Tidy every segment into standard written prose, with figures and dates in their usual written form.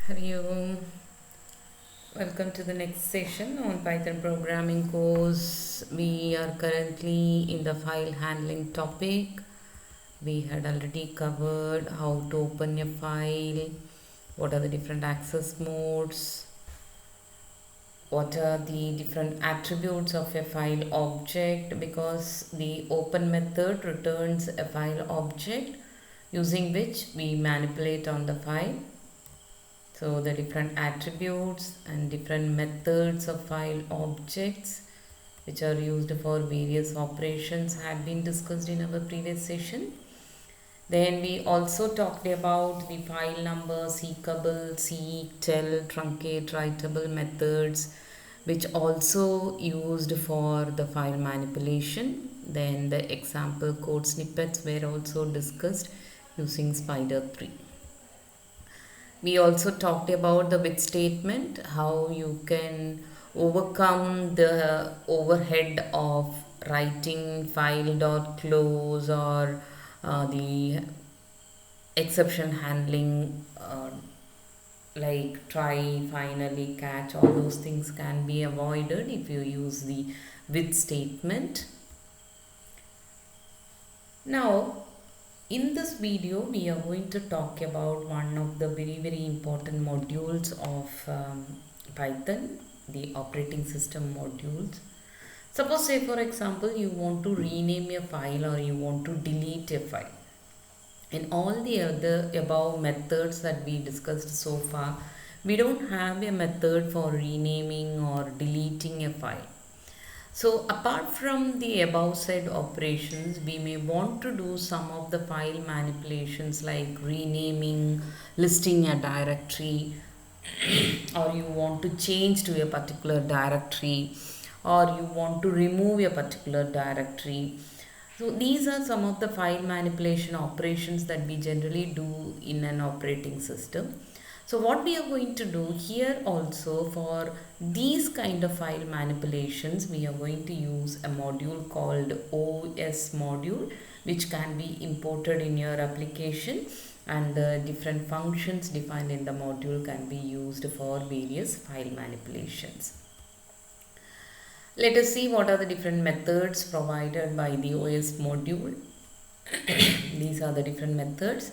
Hari Om. Welcome to the next session on Python programming course. We are currently in the file handling topic. We had already covered how to open a file, what are the different access modes, what are the different attributes of a file object, because the open method returns a file object using which we manipulate on the file. So the different attributes and different methods of file objects which are used for various operations had been discussed in our previous session. Then we also talked about the file number, seekable, seek, tell, truncate, writable methods which also used for the file manipulation. Then the example code snippets were also discussed using Spider 3. We also talked about the with statement, how you can overcome the overhead of writing file.close or the exception handling like try, finally, catch. All those things can be avoided if you use the with statement. Now in this video we are going to talk about one of the very important modules of Python, the operating system modules. Suppose, say for example, you want to rename a file or you want to delete a file. In all the other above methods that we discussed so far, we don't have a method for renaming or deleting a file. So apart from the above said operations, we may want to do some of the file manipulations like renaming, listing a directory, or you want to change to a particular directory, or you want to remove a particular directory. So these are some of the file manipulation operations that we generally do in an operating system. So what we are going to do here also for these kind of file manipulations, we are going to use a module called OS module, which can be imported in your application, and the different functions defined in the module can be used for various file manipulations. Let us see what are the different methods provided by the OS module. These are the different methods.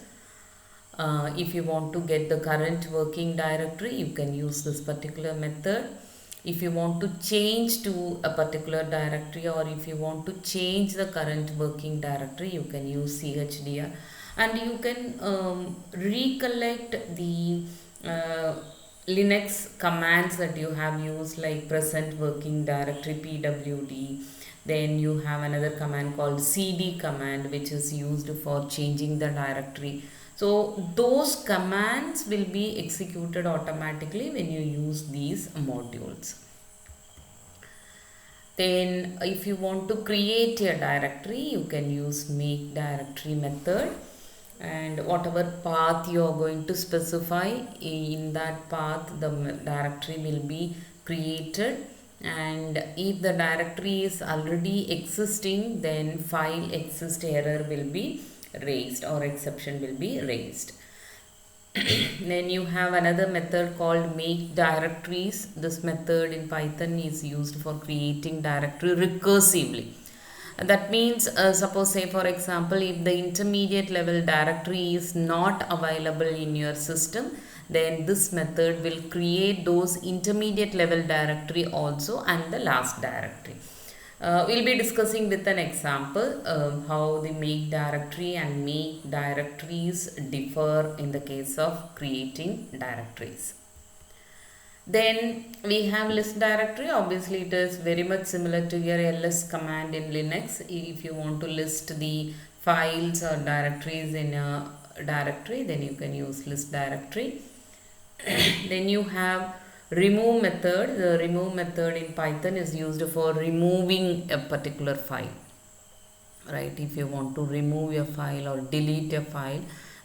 If you want to get the current working directory, you can use this particular method. If you want to change to a particular directory, or if you want to change the current working directory, you can use chdr, and you can recollect the Linux commands that you have used, like present working directory pwd. Then you have another command called cd command, which is used for changing the directory. So those commands will be executed automatically when you use these modules. Then if you want to create a directory, you can use make directory method, and whatever path you are going to specify, in that path the directory will be created. And if the directory is already existing, then file exist error will be raised or exception will be raised. Then you have another method called make directories. This method in Python is used for creating directory recursively. That means suppose, say for example, if the intermediate level directory is not available in your system, then this method will create those intermediate level directory also and the last directory. We'll be discussing with an example how the make directory and make directories differ in the case of creating directories. Then we have list directory. Obviously it is very much similar to your ls command in Linux. If you want to list the files or directories in a directory, then you can use list directory. Then you have remove method. The remove method in Python is used for removing a particular file, right? If you want to remove a file or delete a file,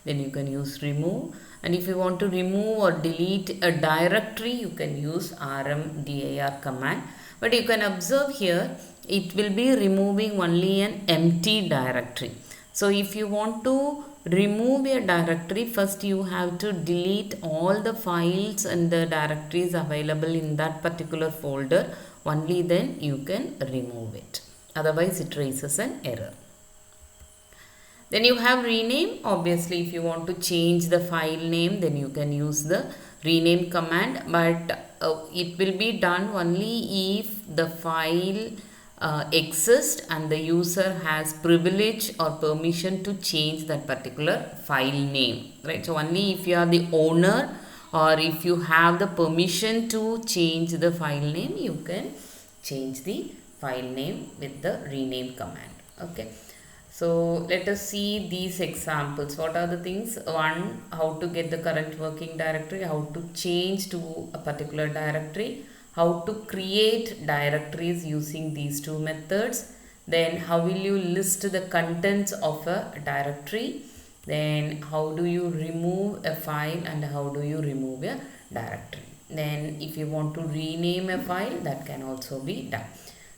then you can use remove. And if you want to remove or delete a directory, you can use rmdir command. But you can observe here, it will be removing only an empty directory. So if you want to remove a directory, first you have to delete all the files and the directories available in that particular folder. Only then you can remove it. Otherwise it raises an error. Then you have rename. Obviously, if you want to change the file name, then you can use the rename command. But it will be done only if the file exists and the user has privilege or permission to change that particular file name. Right. So only if you are the owner or if you have the permission to change the file name, you can change the file name with the rename command. Okay. So let us see these examples. What are the things? One, how to get the current working directory, how to change to a particular directory, how to create directories using these two methods. Then how will you list the contents of a directory? Then how do you remove a file and how do you remove a directory? Then if you want to rename a file, that can also be done.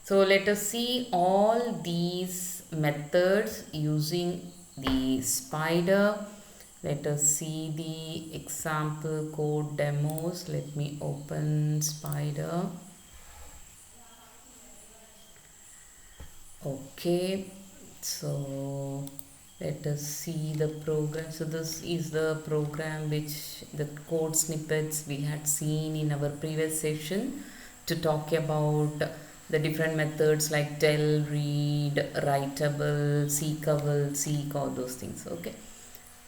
So let us see all these methods using the spider. Let us see the example code demos. Let me open spider. Okay, so let us see the program. So this is the program which the code snippets we had seen in our previous session to talk about the different methods like tell, read, writable, seekable, seek, all those things. Okay,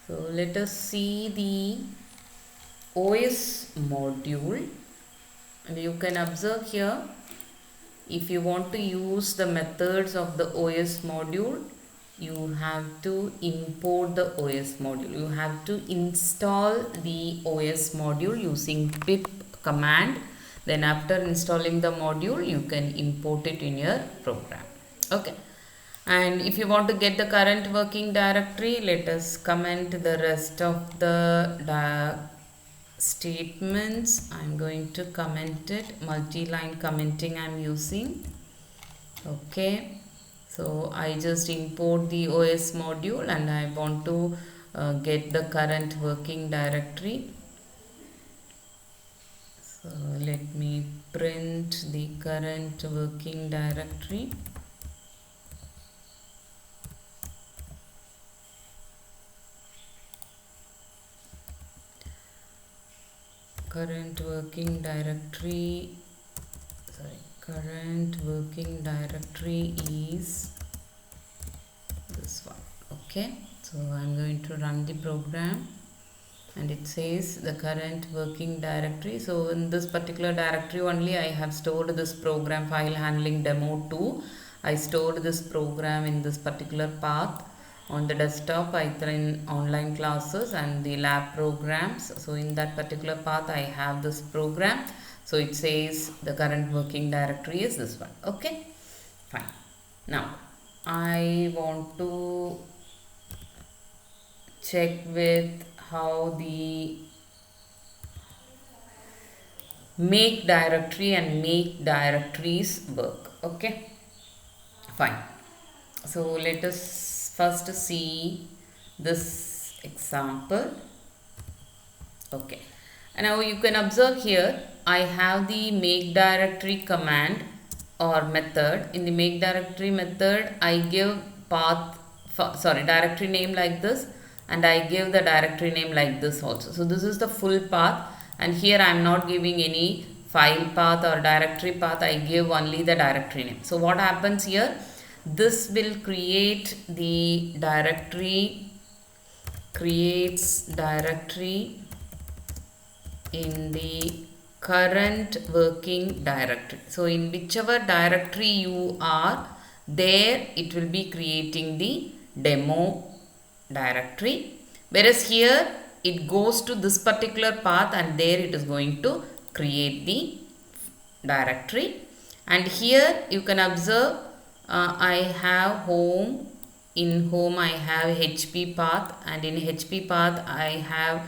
so let us see the OS module, and you can observe here, if you want to use the methods of the OS module, you have to import the OS module. You have to install the OS module using pip command. Then after installing the module, you can import it in your program. Okay. And if you want to get the current working directory, let us comment the rest of the statements. I'm going to comment it. Multi-line commenting I'm using. Okay. So I just import the OS module and I want to get the current working directory. So let me print the current working directory. Current working directory is this one. Okay, so I'm going to run the program and it says the current working directory. So in this particular directory only I have stored this program file handling demo 2. I stored this program in this particular path on the desktop, Python online classes and the lab programs. So in that particular path I have this program. So it says the current working directory is this one. Okay, fine. Now I want to check with how the make directory and make directories work. Okay, fine. So let us first see this example. Okay, and now you can observe here I have the make directory command or method. In the make directory method I give directory name like this, and I give the directory name like this also. So this is the full path, and here I am not giving any file path or directory path. I give only the directory name. So what happens here, this will create the directory, creates directory in the current working directory. So in whichever directory you are, there it will be creating the demo directory, whereas here it goes to this particular path and there it is going to create the directory. And here you can observe I have home. In home I have HP path, and in HP path I have,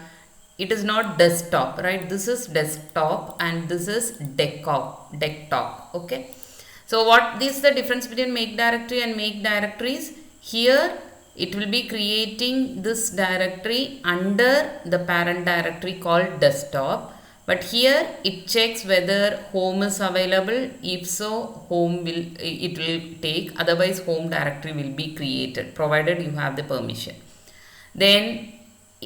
it is not desktop, right? This is desktop and this is desktop. Okay, so what is the difference between make directory and make directories? Here it will be creating this directory under the parent directory called desktop. But here it checks whether home is available. If so, home will it will take, otherwise home directory will be created provided you have the permission. Then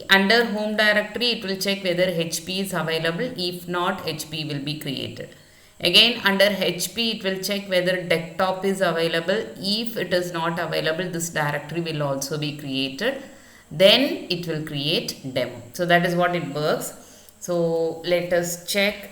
under home directory it will check whether HP is available. If not, HP will be created. Again under HP it will check whether desktop is available. If it is not available, this directory will also be created. Then it will create demo. So that is what it works. So let us check.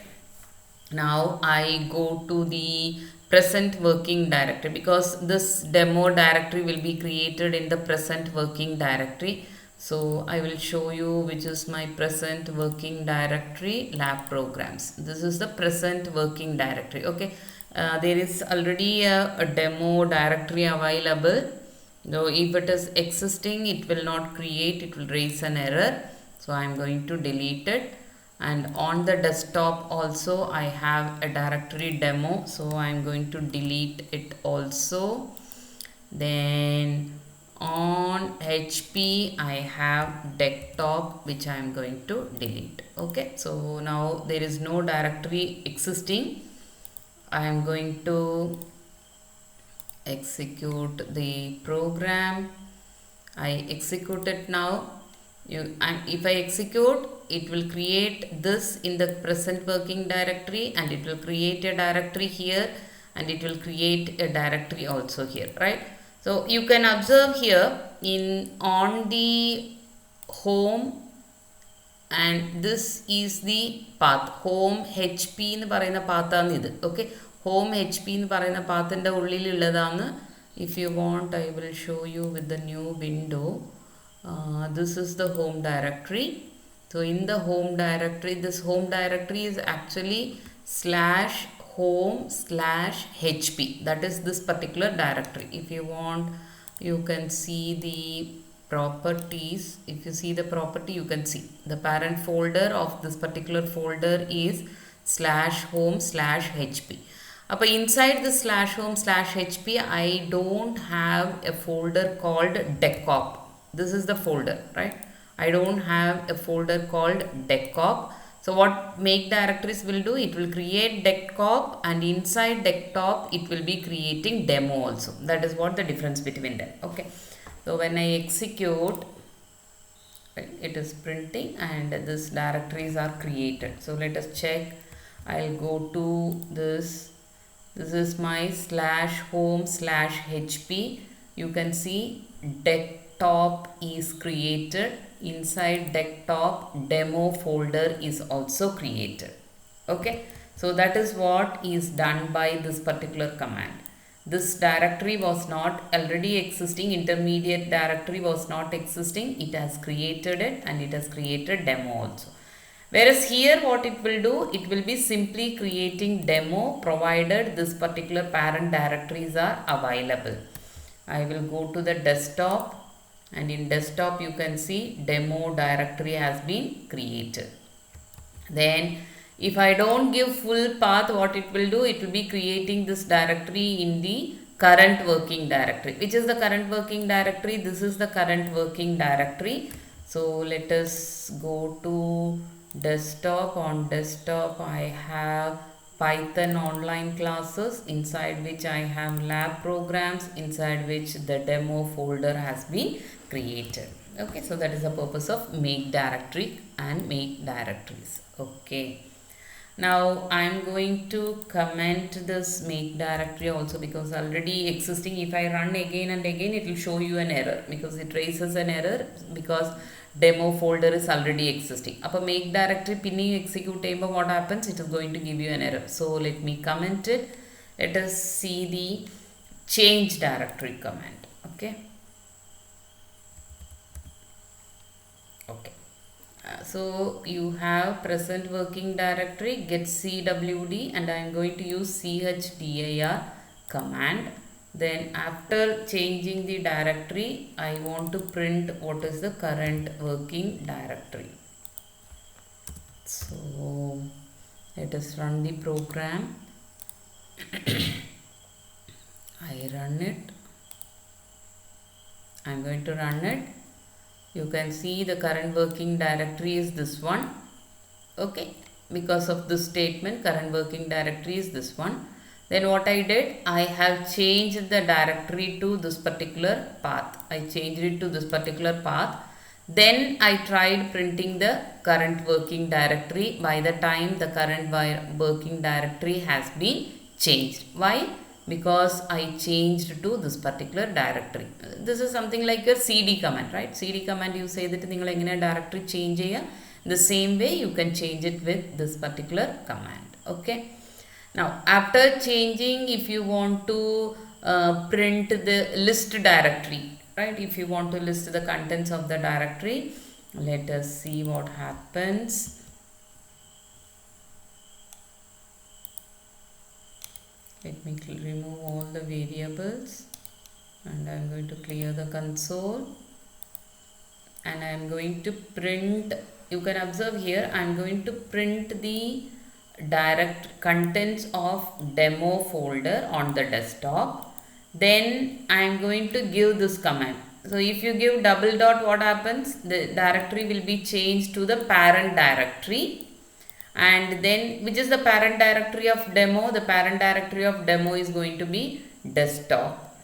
Now I go to the present working directory, because this demo directory will be created in the present working directory. So I will show you which is my present working directory, lab programs. This is the present working directory. Okay, there is already a demo directory available. So if it is existing, it will not create, it will raise an error. So I am going to delete it. And on the desktop also I have a directory demo, so I am going to delete it also. Then on HP I have desktop, which I am going to delete. Okay, so now there is no directory existing. I am going to execute the program. I execute it now. If I execute, it will create this in the present working directory, and it will create a directory here, and it will create a directory also here, right? So you can observe here on the home, and this is the path. Home HP എന്ന് പറയുന്ന പാത്താണ് ഇത്. Okay, home HP എന്ന് പറയുന്ന പാത്തിന്റെ ഉള്ളിലുള്ളതാണ്. If you want, I will show you with the new window. This is the home directory. So in the home directory, this home directory is actually /home/HP. That is this particular directory. If you want, you can see the properties. If you see the property, you can see the parent folder of this particular folder is /home/HP. But inside the /home/HP, I don't have a folder called desktop. This is the folder, right? I don't have a folder called desktop. So what make directories will do, it will create desktop, and inside desktop it will be creating demo also. That is what the difference between them. Okay, so when I execute, it is printing and these directories are created. So let us check. I'll go to this. This is my /home/HP. You can see desktop is created. Inside desktop, demo folder is also created. Okay, so that is what is done by this particular command. This directory was not already existing, intermediate directory was not existing. It has created it, and it has created demo also. Whereas here what it will do, it will be simply creating demo provided this particular parent directories are available. I will go to the desktop, and in desktop you can see demo directory has been created. Then if I don't give full path, what it will do, it will be creating this directory in the current working directory. Which is the current working directory? This is the current working directory. So let us go to desktop. On desktop I have Python online classes, inside which I have lab programs, inside which the demo folder has been created. Okay, so that is the purpose of make directory and make directories. Okay, now I am going to comment this make directory also, because already existing. If I run again and again, it will show you an error, because it raises an error because demo folder is already existing. Upper make directory pinning execute table, what happens, it is going to give you an error. So let me comment it. Let us see the change directory command. Okay, so you have present working directory, get cwd, and I am going to use chdir command. Then after changing the directory, I want to print what is the current working directory. So let us run the program. I run it. I'm going to run it. You can see the current working directory is this one. Okay, because of this statement, current working directory is this one. Then what I did, I have changed the directory to this particular path. I changed it to this particular path. Then I tried printing the current working directory by the time the current working directory has been changed. Why? Because I changed to this particular directory. This is something like a cd command, right? Cd command you say that you will directory change here. The same way you can change it with this particular command. Okay. Now after changing, if you want to print the list directory, right? If you want to list the contents of the directory, let us see what happens. Let me remove all the variables and I am going to clear the console and I am going to print. You can observe here I am going to print the direct contents of demo folder on the desktop. Then I am going to give this command. So if you give double dot, what happens? The directory will be changed to the parent directory. And then which is the parent directory of demo? The parent directory of demo is going to be desktop,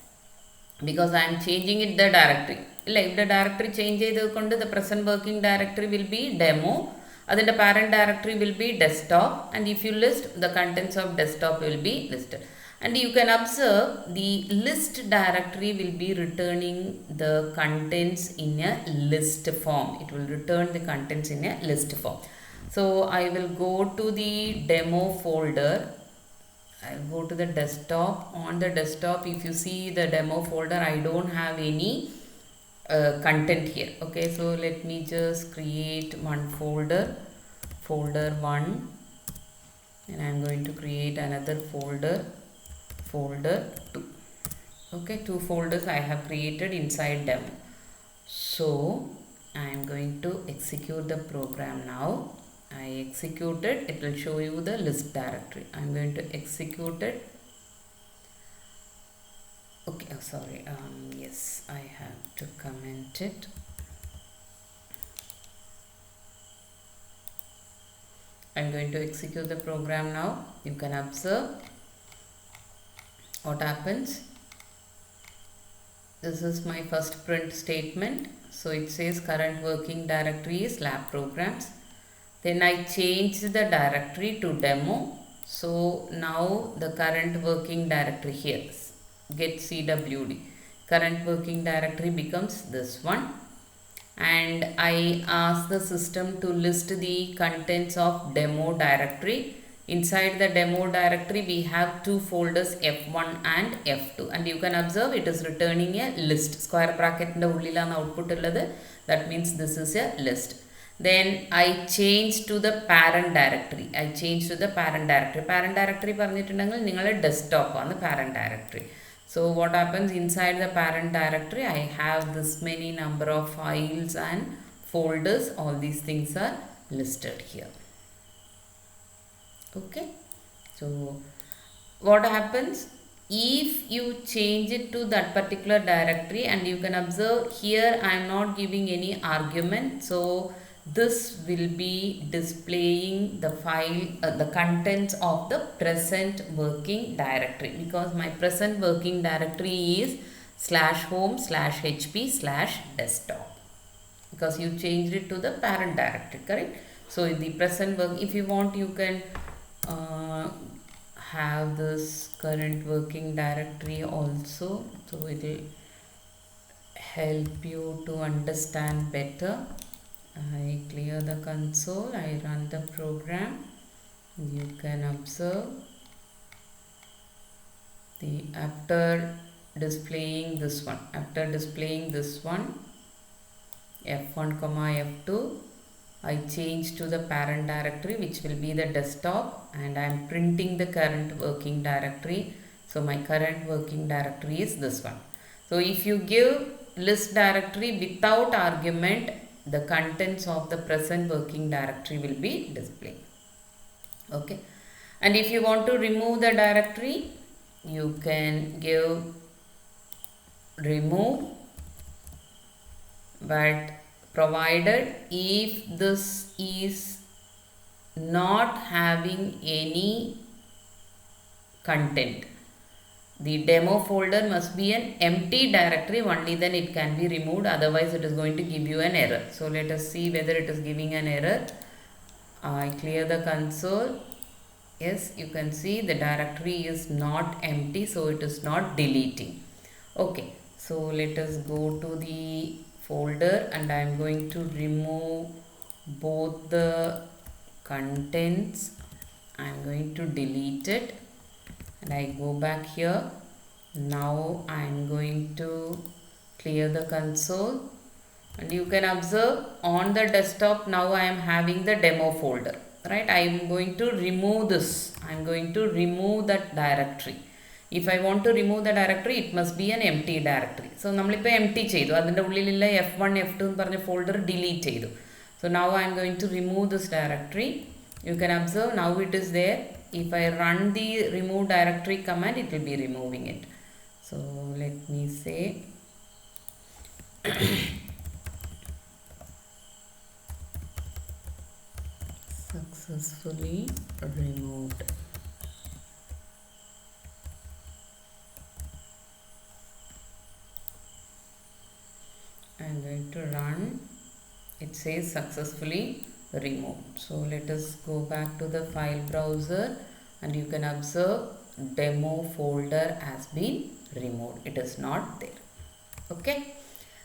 because I am changing it the directory. Like the directory change the present working directory will be demo. Then the parent directory will be desktop, and if you list, the contents of desktop will be listed. And you can observe the list directory will be returning the contents in a list form. It will return the contents in a list form. So I will go to the demo folder. I'll go to the desktop. On the desktop, if you see the demo folder, I don't have any content here. Okay, so let me just create one folder 1, and I'm going to create another folder 2. Okay, 2 folders I have created inside demo. So I'm going to execute the program now. I execute it, it will show you the list directory. I'm going to execute it. Okay, oh, sorry, yes, I have to comment it. I'm going to execute the program now. You can observe what happens. This is my first print statement. So it says current working directory is lab programs. Then I changed the directory to demo. So now the current working directory here, get CWD, current working directory becomes this one. And I ask the system to list the contents of demo directory. Inside the demo directory we have 2 folders, F1 and F2, and you can observe it is returning a list. Square bracket output, that means this is a list. Then I change to the parent directory. Parent directory parnittundengal desktop on the parent directory. So what happens inside the parent directory, I have this many number of files and folders. All these things are listed here. Okay. So what happens if you change it to that particular directory, and you can observe here I am not giving any argument. So this will be displaying the file, the contents of the present working directory, because my present working directory is /home/hp/desktop, because you changed it to the parent directory, correct? So in the present work, if you want, you can have this current working directory also, so it will help you to understand better. I clear the console, I run the program. You can observe the after displaying this one, F1 comma F2, I change to the parent directory, which will be the desktop, and I am printing the current working directory. So my current working directory is this one. So if you give list directory without argument, the contents of the present working directory will be displayed. Okay. And if you want to remove the directory, you can give remove but provided if this is not having any content, the demo folder must be an empty directory, only then it can be removed, otherwise it is going to give you an error. So let us see whether it is giving an error. I clear the console. Yes, you can see the directory is not empty, so it is not deleting. Okay, so let us go to the folder and I am going to remove both the contents. I am going to delete it and I go back here. Now I am going to clear the console and you can observe on the desktop now I am having the demo folder, right? I am going to remove this. I am going to remove that directory. If I want to remove the directory, it must be an empty directory. So നമ്മളിപ്പോൾ empty ചെയ്തു, അതിൻ്റെ ഉള്ളിലുള്ള F1 F2 എന്ന് പറഞ്ഞ folder delete ചെയ്തു. So now I am going to remove this directory. You can observe now it is there. If I run the remove directory command, it will be removing it. So let me say successfully removed. I am going to run. It says successfully removed. So let us go back to the file browser and you can observe demo folder has been removed. It is not there. Okay.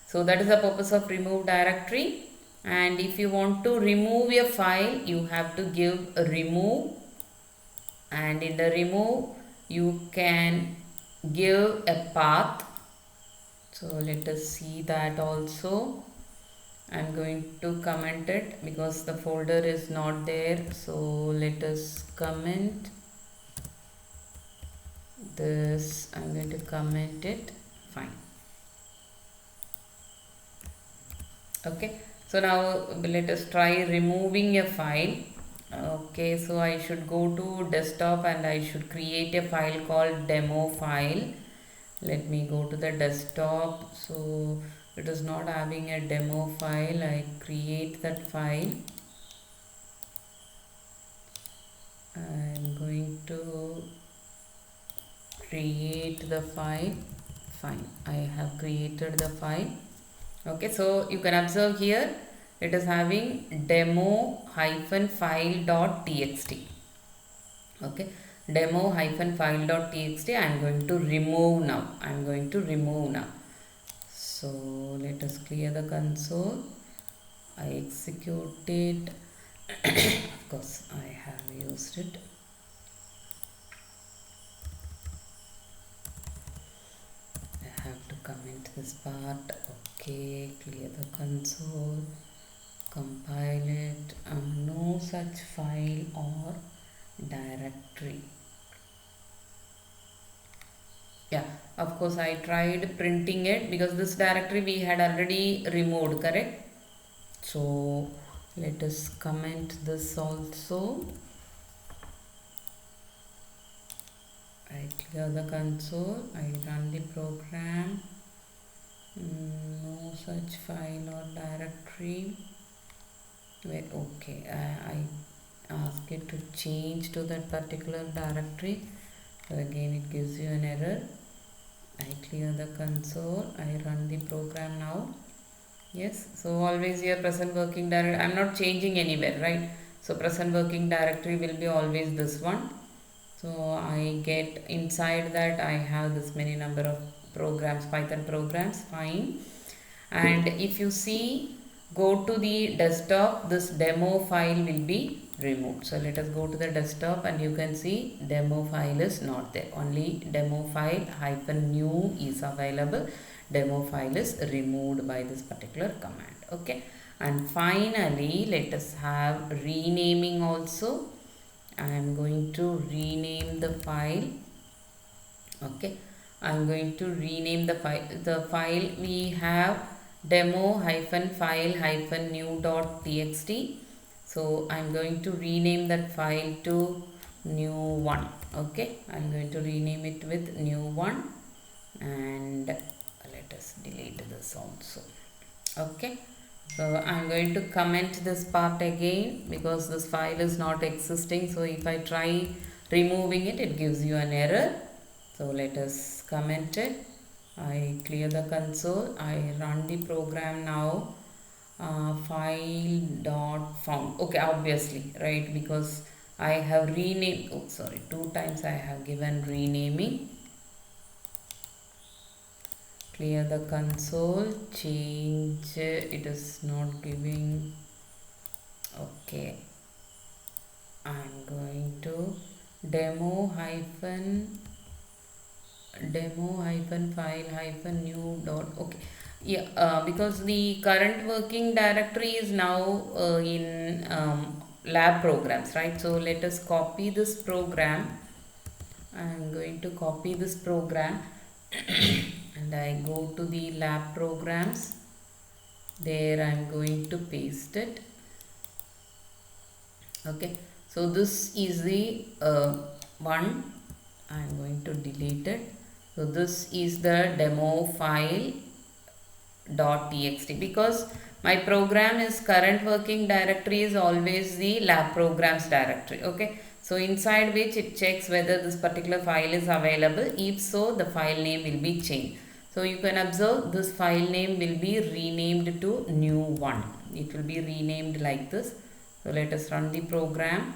So that is the purpose of remove directory. And if you want to remove a file, you have to give a remove, and in the remove you can give a path. So let us see that also. I am going to comment it because the folder is not there. So let us comment this. I am going to comment it. Fine. Okay. So now let us try removing a file. Okay, so I should go to desktop and I should create a file called demo file. Let me go to the desktop. So it is not having a demo file. I create that file. I am going to create the file. Fine, I have created the file. Okay, so you can observe here it is having demo-file.txt. Okay, demo-file.txt. I am going to remove now. I am going to remove now. So let us clear the console. I execute it. Of course, I have used it. I have to comment this part. Okay, clear the console. Compile it. No such file or directory. Yeah, of course I tried printing it because this directory we had already removed, correct? So let us comment this also. I clear the console. I run the program. No such file or directory. Wait, okay, I ask it to change to that particular directory. So again it gives you an error. I clear the console. I run the program now. Yes, so always your present working directory. I am not changing anywhere, right? So present working directory will be always this one. So I get inside that I have this many number of programs, Python programs. Fine. And if you see, go to the desktop, this demo file will be removed. So let us go to the desktop and you can see demo file is not there. Only demo file -new is available. Demo file is removed by this particular command. Okay. And finally, let us have renaming also. I am going to rename the file. Okay. I am going to rename the file. The file we have demo-file-new.txt. So I am going to rename that file to new one. Okay, I am going to rename it with new one, and let us delete this also. Okay, so I'm going to comment this part again because this file is not existing. So if I try removing it, it gives you an error. So let us comment it. I clear the console. I run the program now. File dot found. Okay, obviously, right? Because I have renamed. Oh, sorry, two times I have given renaming. Clear the console, change, it is not giving. Okay, I'm going to demo hyphen file hyphen new dot. Okay, yeah, because the current working directory is now in lab programs, right? So let us copy this program. I'm going to copy this program and I go to the lab programs. There I'm going to paste it. Okay, so this is the one. I'm going to delete it. So this is the demo file .txt because my program is current working directory is always the lab programs directory. Okay, so inside which it checks whether this particular file is available. If so, the file name will be changed. So you can observe this file name will be renamed to new one. It will be renamed like this. So let us run the program.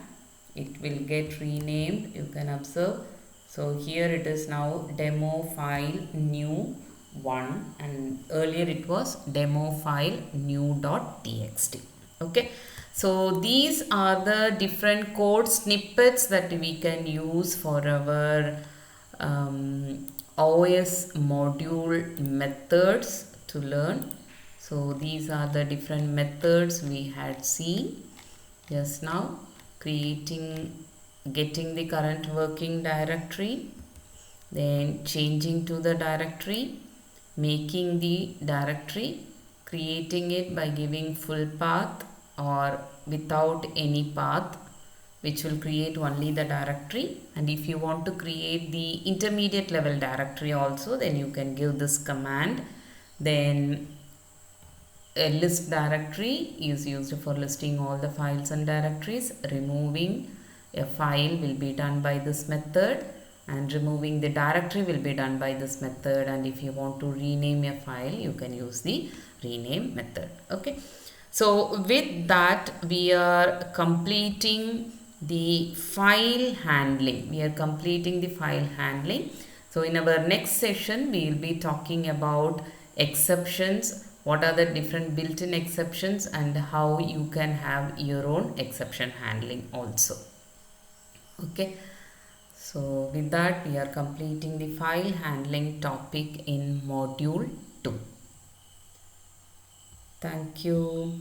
It will get renamed. You can observe. So here it is now demo file new one, and earlier it was demo file new.txt. Okay, so these are the different code snippets that we can use for our OS module methods to learn. So these are the different methods we had seen just now. Getting the current working directory, then changing to the directory, making the directory, creating it by giving full path or without any path, which will create only the directory. And if you want to create the intermediate level directory also, then you can give this command. Then a list directory is used for listing all the files and directories. Removing a file will be done by this method, and removing the directory will be done by this method. And if you want to rename a file, you can use the rename method. Okay, so with that we are completing the file handling. So in our next session we will be talking about exceptions, what are the different built-in exceptions, and how you can have your own exception handling also. Okay, so with that we are completing the file handling topic in module 2. Thank you.